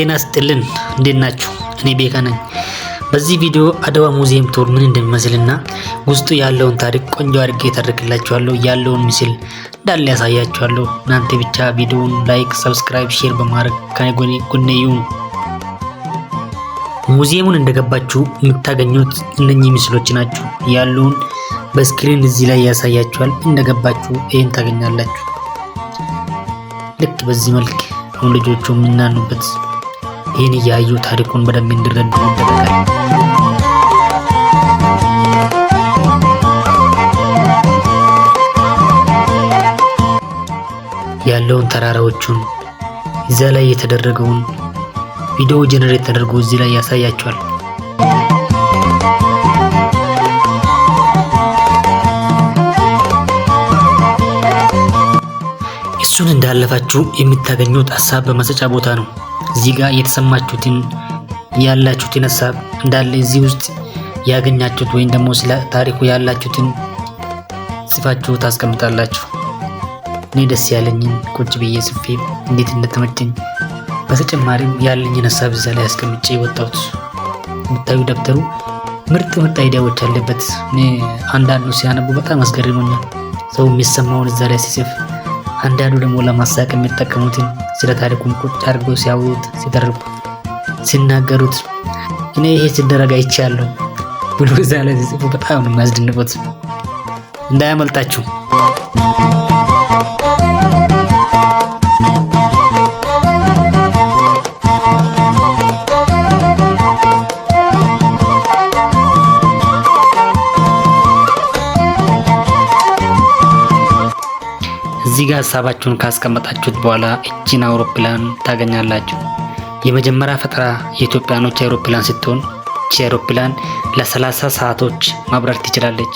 ጤና ይስጥልን እንዴት ናችሁ? እኔ ቤካ ነኝ። በዚህ ቪዲዮ አድዋ ሙዚየም ቱር ምን እንደሚመስልና ውስጡ ያለውን ታሪክ ቆንጆ አድርጌ ተርክላችኋለሁ። ያለውን ምስል እንዳለ ያሳያችኋለሁ። እናንተ ብቻ ቪዲዮውን ላይክ፣ ሰብስክራይብ፣ ሼር በማድረግ ከኔ ጎን ይሁኑ። ሙዚየሙን እንደገባችሁ የምታገኙት እነኚህ ምስሎች ናቸው። ያለውን በስክሪን እዚህ ላይ ያሳያችኋል። እንደገባችሁ ይሄን ታገኛላችሁ። ልክ በዚህ መልክ አሁን ልጆቹ የሚናኑበት ይህን እያዩ ታሪኩን በደንብ እንዲረዱ ይደረጋል። ያለውን ተራራዎቹን እዛ ላይ የተደረገውን ቪዲዮ ጀነሬት ተደርጎ እዚህ ላይ ያሳያቸዋል። እሱን እንዳለፋችሁ የምታገኙት ሀሳብ በመሰጫ ቦታ ነው። እዚህ ጋር የተሰማችሁትን ያላችሁትን ሀሳብ እንዳለ እዚህ ውስጥ ያገኛችሁት ወይም ደግሞ ስለ ታሪኩ ያላችሁትን ጽፋችሁ ታስቀምጣላችሁ። እኔ ደስ ያለኝን ቁጭ ብዬ ጽፌ እንዴት እንደተመቸኝ በተጨማሪም ያለኝን ሀሳብ እዛ ላይ አስቀምጬ የወጣሁት የምታዩ ደብተሩ ምርጥ አይዲያዎች አለበት። እኔ አንዳንዱ ሲያነቡ በጣም አስገርሞኛል። ሰው የሚሰማውን እዛ ላይ ሲጽፍ፣ አንዳንዱ ደግሞ ለማሳቅ የሚጠቀሙትን ስለ ታሪኩን ቁጭ አድርገው ሲያወሩት፣ ሲተርኩት፣ ሲናገሩት እኔ ይሄ ሲደረግ አይቻለሁ ብሎ እዛ ላይ ሲጽፉ በጣም ነው የሚያስደንቁት። እንዳያመልጣችሁ። እዚህ ጋር ሀሳባችሁን ካስቀመጣችሁት በኋላ እቺን አውሮፕላን ታገኛላችሁ። የመጀመሪያ ፈጠራ የኢትዮጵያኖች አውሮፕላን ስትሆን እቺ አውሮፕላን ለ30 ሰዓቶች ማብረር ትችላለች።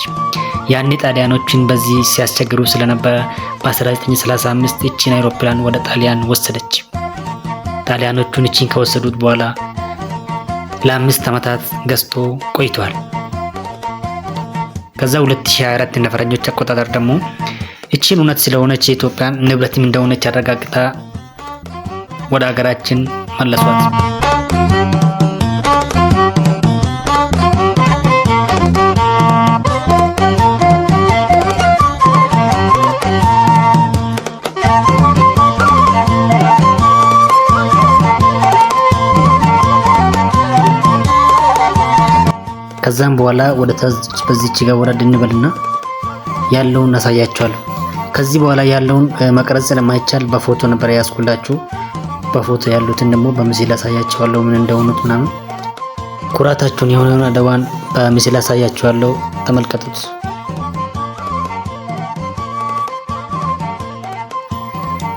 ያኔ ጣሊያኖችን በዚህ ሲያስቸግሩ ስለነበረ በ1935 እቺን አውሮፕላን ወደ ጣሊያን ወሰደች። ጣሊያኖቹን እቺን ከወሰዱት በኋላ ለ5 ዓመታት ገዝቶ ቆይቷል። ከዛ 2024 እንደ ፈረንጆች አቆጣጠር ደግሞ እቺን እውነት ስለሆነች የኢትዮጵያን ንብረትም እንደሆነች አረጋግጣ ወደ ሀገራችን መለሷት። ከዛም በኋላ ወደ ታች በዚህች ጋር ወረድ እንበልና ያለውን እናሳያቸዋለሁ። ከዚህ በኋላ ያለውን መቅረጽ ስለማይቻል በፎቶ ነበር ያስኩላችሁ። በፎቶ ያሉትን ደግሞ በምስል አሳያችኋለሁ ምን እንደሆኑት ምናምን። ኩራታችሁን የሆነውን አድዋን በምስል አሳያችኋለሁ። ተመልከቱት።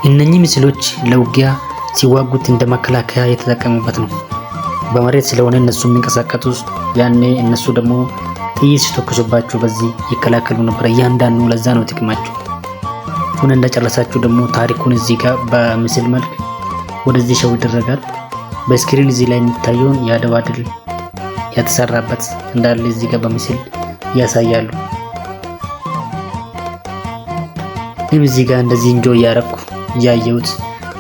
እነኚህ ምስሎች ለውጊያ ሲዋጉት እንደ መከላከያ የተጠቀሙበት ነው። በመሬት ስለሆነ እነሱ የሚንቀሳቀሱት ያኔ እነሱ ደግሞ ጥይት ሲተኩሱባችሁ በዚህ ይከላከሉ ነበር። እያንዳንዱ ለዛ ነው ጥቅማቸው። ሁን እንደጨረሳችሁ ደግሞ ታሪኩን እዚህ ጋር በምስል መልክ ወደዚህ ሸው ይደረጋል። በስክሪን እዚህ ላይ የሚታየውን የአድዋ ድል የተሰራበት እንዳለ እዚህ ጋር በምስል ያሳያሉ። እኔም እዚህ ጋር እንደዚህ እንጆ እያረኩ እያየሁት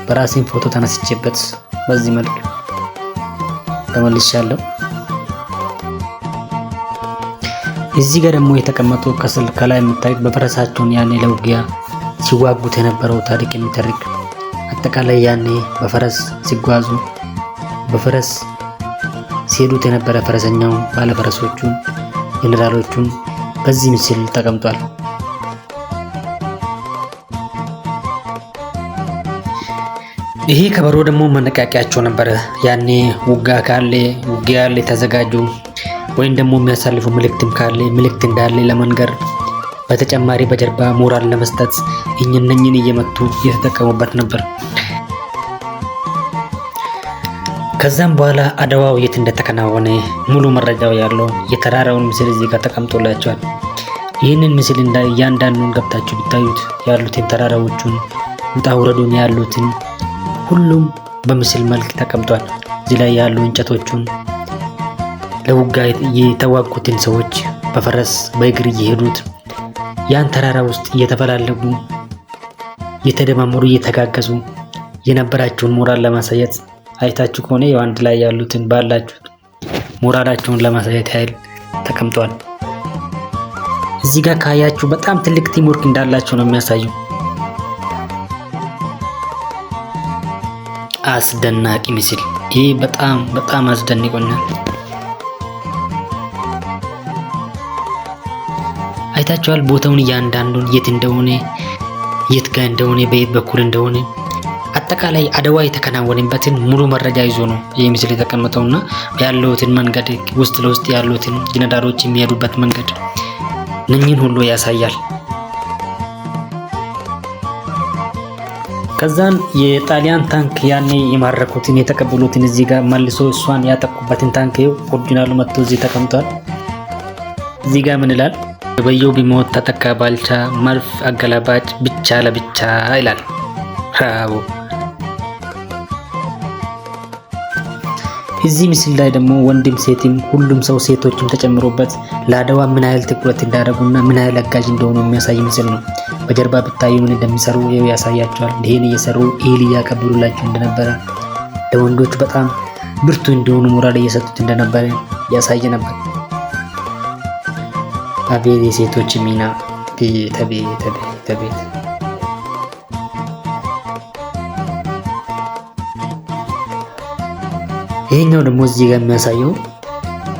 በራሴን ፎቶ ተነስቼበት በዚህ መልክ ተመልሻለሁ። እዚህ ጋር ደግሞ የተቀመጡ ከላይ የምታዩት በፈረሳቸውን ያኔ ለውጊያ ሲዋጉት የነበረው ታሪክ የሚተርክ አጠቃላይ ያኔ በፈረስ ሲጓዙ በፈረስ ሲሄዱት የነበረ ፈረሰኛው ባለፈረሶቹን ጄኔራሎቹን በዚህ ምስል ተቀምጧል። ይሄ ከበሮ ደግሞ መነቃቂያቸው ነበረ። ያኔ ውጊያ ያለ ተዘጋጁ ወይም ደግሞ የሚያሳልፉ ምልክትም ካለ ምልክት እንዳለ ለመንገር በተጨማሪ በጀርባ ሞራል ለመስጠት እነኝን እየመቱ እየተጠቀሙበት ነበር። ከዛም በኋላ አድዋው የት እንደተከናወነ ሙሉ መረጃው ያለው የተራራውን ምስል እዚህ ጋር ተቀምጦላቸዋል። ይህንን ምስል እያንዳንዱን ገብታችሁ ቢታዩት ያሉትን ተራራዎቹን ውጣ ውረዱን ያሉትን ሁሉም በምስል መልክ ተቀምጧል። እዚህ ላይ ያሉ እንጨቶቹን ለውጊያ የተዋጉትን ሰዎች በፈረስ በእግር እየሄዱት ያን ተራራ ውስጥ እየተፈላለጉ የተደማመሩ እየተጋገዙ የነበራቸውን ሞራል ለማሳየት አይታችሁ ከሆነ ያው አንድ ላይ ያሉትን ባላችሁት ሞራላቸውን ለማሳየት ያህል ተቀምጧል። እዚህ ጋር ካያችሁ በጣም ትልቅ ቲም ወርክ እንዳላቸው ነው የሚያሳየው። አስደናቂ ምስል። ይህ በጣም አስደንቆኛል። አይታችኋል ቦታውን እያንዳንዱን የት እንደሆነ የት ጋር እንደሆነ በየት በኩል እንደሆነ አጠቃላይ አድዋ የተከናወነበትን ሙሉ መረጃ ይዞ ነው ይህ ምስል የተቀመጠውና ያለውትን መንገድ ውስጥ ለውስጥ ያሉትን ጀነራሎች የሚሄዱበት መንገድ እነኚህን ሁሉ ያሳያል። ከዛን የጣሊያን ታንክ ያኔ የማረኩትን የተቀበሉትን እዚህ ጋር መልሶ እሷን ያጠቁበትን ታንክ ኦሪጂናሉ መጥቶ እዚህ ተቀምጧል። እዚህ ጋር ምን ይላል? ገበየሁ ቢሞት ተተካ ባልቻ መድፍ አገላባጭ ብቻ ለብቻ ይላል። ብራቮ። እዚህ ምስል ላይ ደግሞ ወንድም ሴትም ሁሉም ሰው ሴቶችም ተጨምሮበት ለአድዋ ምን ያህል ትኩረት እንዳደረጉና ምን ያህል አጋዥ እንደሆኑ የሚያሳይ ምስል ነው። በጀርባ ብታዩ ምን እንደሚሰሩ ያሳያቸዋል። ይሄን እየሰሩ እህል እያቀበሉላቸው እንደነበረ፣ ለወንዶች በጣም ብርቱ እንደሆኑ ሞራል እየሰጡት እንደነበረ ያሳየ ነበር። አቤት የሴቶች ሚና! ቤት ይሄኛው ደግሞ እዚህ ጋር የሚያሳየው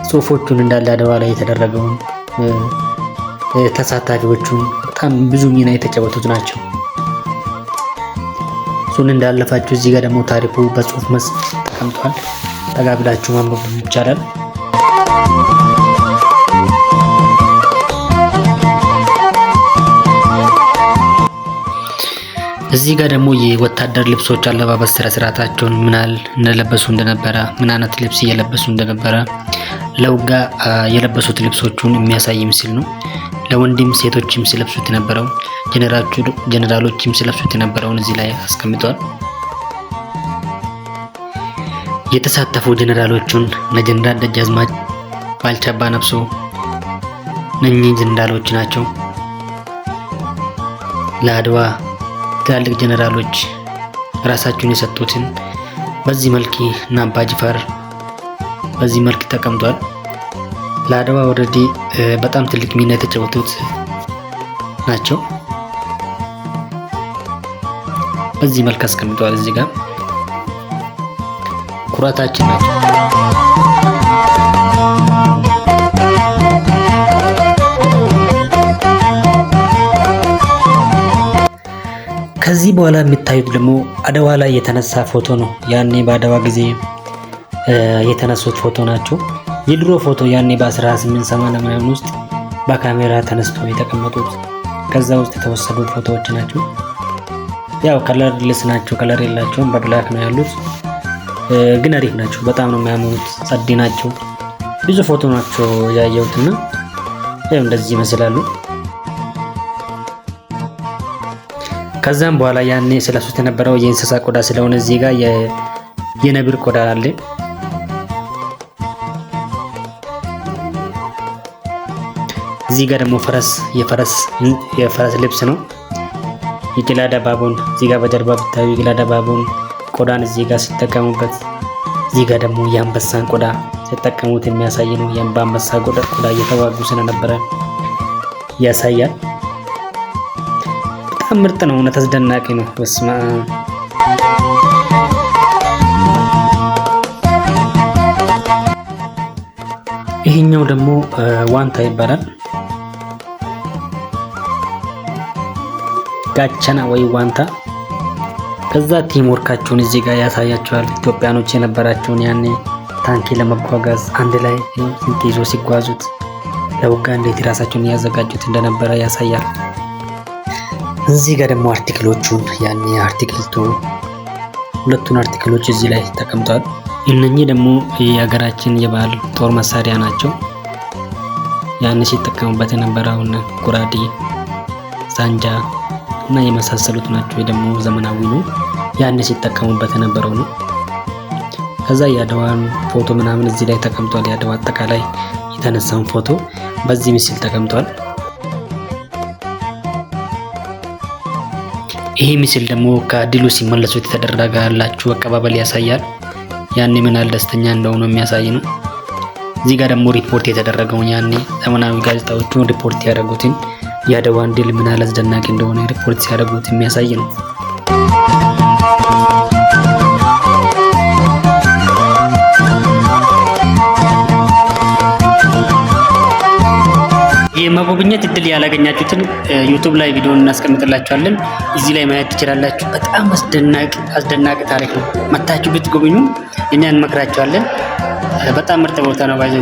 ጽሁፎቹን እንዳለ አድዋ ላይ የተደረገውን ተሳታፊዎቹን በጣም ብዙ ሚና የተጫወቱት ናቸው። እሱን እንዳለፋችሁ እዚህ ጋር ደግሞ ታሪኩ በጽሁፍ መስክ ተቀምጧል። ተጋብላችሁ ማንበብ ይቻላል። እዚህ ጋር ደግሞ የወታደር ልብሶች አለባበስ ስነ ስርዓታቸውን ምን ያህል እንደለበሱ እንደነበረ፣ ምን አይነት ልብስ እየለበሱ እንደነበረ፣ ለውጋ የለበሱት ልብሶቹን የሚያሳይ ምስል ነው። ለወንድም ሴቶችም ሲለብሱት የነበረው ጀነራሎችም ሲለብሱት የነበረውን እዚህ ላይ አስቀምጧል። የተሳተፉ ጀነራሎቹን ለጀነራል ደጃዝማች ባልቻ አባነብሶ እነኚህ ጀነራሎች ናቸው። ለአድዋ ትላልቅ ጀነራሎች ራሳቸውን የሰጡትን በዚህ መልክ እና አባጅፋር በዚህ መልክ ተቀምጧል። ለአድዋ ወረዲ በጣም ትልቅ ሚና የተጫወቱት ናቸው። በዚህ መልክ አስቀምጧል። እዚህ ጋር ኩራታችን ናቸው። ከዚህ በኋላ የምታዩት ደግሞ አድዋ ላይ የተነሳ ፎቶ ነው። ያኔ በአድዋ ጊዜ የተነሱት ፎቶ ናቸው። የድሮ ፎቶ ያኔ በ1880 ምናምን ውስጥ በካሜራ ተነስተው የተቀመጡት ከዛ ውስጥ የተወሰዱ ፎቶዎች ናቸው። ያው ከለር ልስ ናቸው፣ ከለር የላቸውም፣ በብላክ ነው ያሉት። ግን አሪፍ ናቸው፣ በጣም ነው የሚያምሩት፣ ጸዲ ናቸው። ብዙ ፎቶ ናቸው ያየሁትና ያው እንደዚህ ይመስላሉ። ከዛም በኋላ ያኔ ስለሱት የነበረው የእንስሳ ቆዳ ስለሆነ እዚህ ጋር የነብር ቆዳ አለ። እዚህ ጋር ደግሞ የፈረስ ልብስ ነው። የገላዳ ባቦን እዚህ ጋር በጀርባ ብታዩ የገላዳ ባቦን ቆዳን እዚህ ጋር ሲጠቀሙበት፣ እዚህ ጋር ደግሞ የአንበሳን ቆዳ ሲጠቀሙት የሚያሳይ ነው። የአንበሳ ቆዳ እየተዋጉ ስለነበረ ያሳያል። በጣም ምርጥ ነው። እውነት አስደናቂ ነው። በስመ አብ። ይሄኛው ደግሞ ዋንታ ይባላል። ጋቸና ወይ ዋንታ። ከዛ ቲም ወርካቸውን እዚህ ጋር ያሳያቸዋል። ኢትዮጵያኖች የነበራቸውን ያኔ ታንኪ ለመጓጓዝ አንድ ላይ ስንቅ ይዞ ሲጓዙት ለውጋ እንዴት ራሳቸውን እያዘጋጁት እንደነበረ ያሳያል። እዚህ ጋር ደግሞ አርቲክሎቹን ያኔ አርቲክልቱ ሁለቱን አርቲክሎች እዚህ ላይ ተቀምጧል። እነኚህ ደግሞ የሀገራችን የባህል ጦር መሳሪያ ናቸው። ያኔ ሲጠቀሙበት የነበረውን ጉራዴ፣ ሳንጃ እና የመሳሰሉት ናቸው። ደግሞ ዘመናዊ ነው። ያኔ ሲጠቀሙበት የነበረው ነው። ከዛ የአድዋን ፎቶ ምናምን እዚህ ላይ ተቀምጧል። የአድዋ አጠቃላይ የተነሳውን ፎቶ በዚህ ምስል ተቀምጧል። ይሄ ምስል ደግሞ ከድሉ ሲመለሱ የተደረገላቸው አቀባበል ያሳያል። ያኔ ምን ያህል ደስተኛ እንደሆነ የሚያሳይ ነው። እዚህ ጋር ደግሞ ሪፖርት የተደረገውን ያኔ ዘመናዊ ጋዜጣዎቹ ሪፖርት ያደረጉትን የአድዋን ድል ምን ያህል አስደናቂ እንደሆነ ሪፖርት ሲያደርጉት የሚያሳይ ነው። የመጎብኘት እድል ያላገኛችሁትን ዩቲዩብ ላይ ቪዲዮን እናስቀምጥላችኋለን። እዚህ ላይ ማየት ትችላላችሁ። በጣም አስደናቂ ታሪክ ነው። መታችሁ ብትጎብኙ እኛ እንመክራችኋለን። በጣም ምርጥ ቦታ ነው። ባይዘ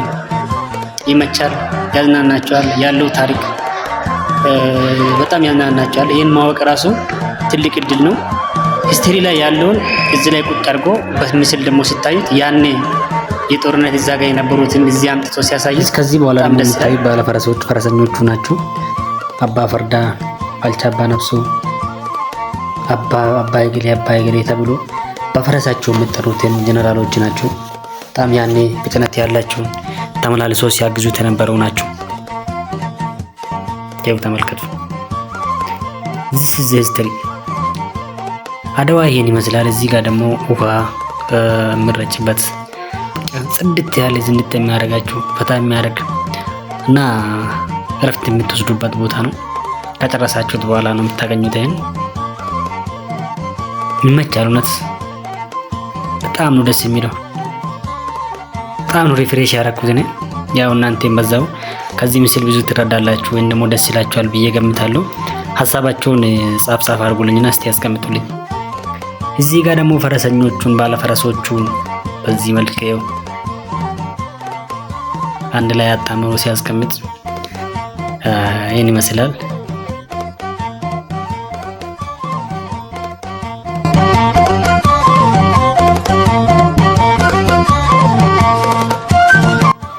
ይመቻል፣ ያዝናናችኋል። ያለው ታሪክ በጣም ያዝናናችኋል። ይህን ማወቅ ራሱ ትልቅ እድል ነው። ሂስትሪ ላይ ያለውን እዚህ ላይ ቁጭ አድርጎ በምስል ደግሞ ሲታዩት ያኔ የጦርነት እዛ ጋር የነበሩትን እዚህ አምጥቶ ሲያሳይ ከዚህ በኋላ ደግሞ የሚታዩ ባለፈረሶች ፈረሰኞቹ ናቸው። አባ ፈርዳ፣ ባልቻ አባ ነፍሶ፣ አባይ ገሌ ተብሎ በፈረሳቸው የሚጠሩትን ጀነራሎች ናቸው። በጣም ያኔ ፍጥነት ያላቸውን ተመላልሶ ሲያግዙት የነበረው ናቸው። ይኸው ተመልከቱ። this is history። አድዋ ይሄን ይመስላል። እዚህ ጋር ደግሞ ውሃ የምረጭበት ጽድት ያለ ዝንጥ የሚያደርጋችሁ ፈታ የሚያደርግ እና እረፍት የምትወስዱበት ቦታ ነው። ከጨረሳችሁት በኋላ ነው የምታገኙት። ይሄን ይመቻል። እውነት በጣም ነው ደስ የሚለው። በጣም ነው ሪፍሬሽ ያደረኩት እኔ። ያው እናንተም በዛው ከዚህ ምስል ብዙ ትረዳላችሁ ወይም ደግሞ ደስ ይላችኋል ብዬ ገምታለሁ። ሀሳባቸውን ጻፍ አድርጉልኝና እስቲ ያስቀምጡልኝ። እዚህ ጋር ደግሞ ፈረሰኞቹን ባለፈረሶቹን በዚህ መልክ አንድ ላይ አጣምሮ ሲያስቀምጥ ይህን ይመስላል።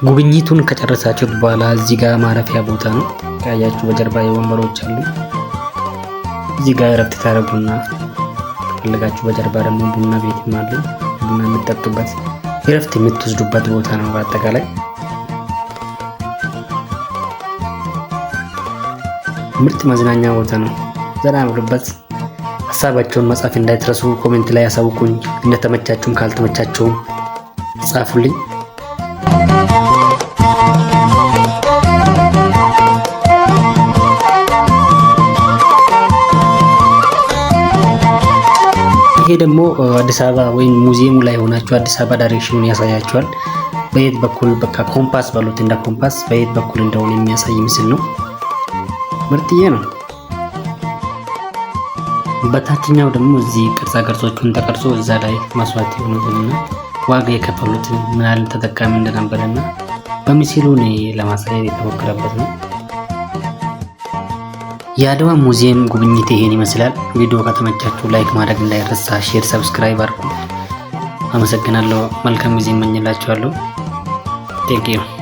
ጉብኝቱን ከጨረሳችሁት በኋላ እዚህ ጋር ማረፊያ ቦታ ነው። ካያችሁ በጀርባ የወንበሮች አሉ። እዚህ ጋር እረፍት ታደርጉና ከፈለጋችሁ በጀርባ ደግሞ ቡና ቤትም አለ። ቡና የምትጠጡበት እረፍት የምትወስዱበት ቦታ ነው። በአጠቃላይ ምርጥ መዝናኛ ቦታ ነው። ዘና ብሉበት። ሀሳባቸውን መጻፍ እንዳይትረሱ። ኮሜንት ላይ ያሳውቁኝ። እንደተመቻችሁም ካልተመቻችሁም ጻፉልኝ። ይሄ ደግሞ አዲስ አበባ ወይም ሙዚየሙ ላይ ሆናችሁ አዲስ አበባ ዳይሬክሽኑን ያሳያችኋል። በየት በኩል በቃ ኮምፓስ ባሉት እንደ ኮምፓስ በየት በኩል እንደሆነ የሚያሳይ ምስል ነው። ምርጥዬ ነው። በታችኛው ደግሞ እዚህ ቅርጻ ቅርጾቹን ተቀርጾ እዛ ላይ መስዋዕት የሆኑትና ዋጋ የከፈሉትን ምን ያህል ተጠቃሚ እንደነበረና በምስሉ ለማሳየት የተሞከረበት ነው። የአድዋ ሙዚየም ጉብኝት ይሄን ይመስላል። ቪዲዮ ከተመቻችሁ ላይክ ማድረግ እንዳይረሳ፣ ሼር፣ ሰብስክራይብ አድርጉ። አመሰግናለሁ። መልካም ጊዜ እመኝላችኋለሁ። ቴንክ ዩ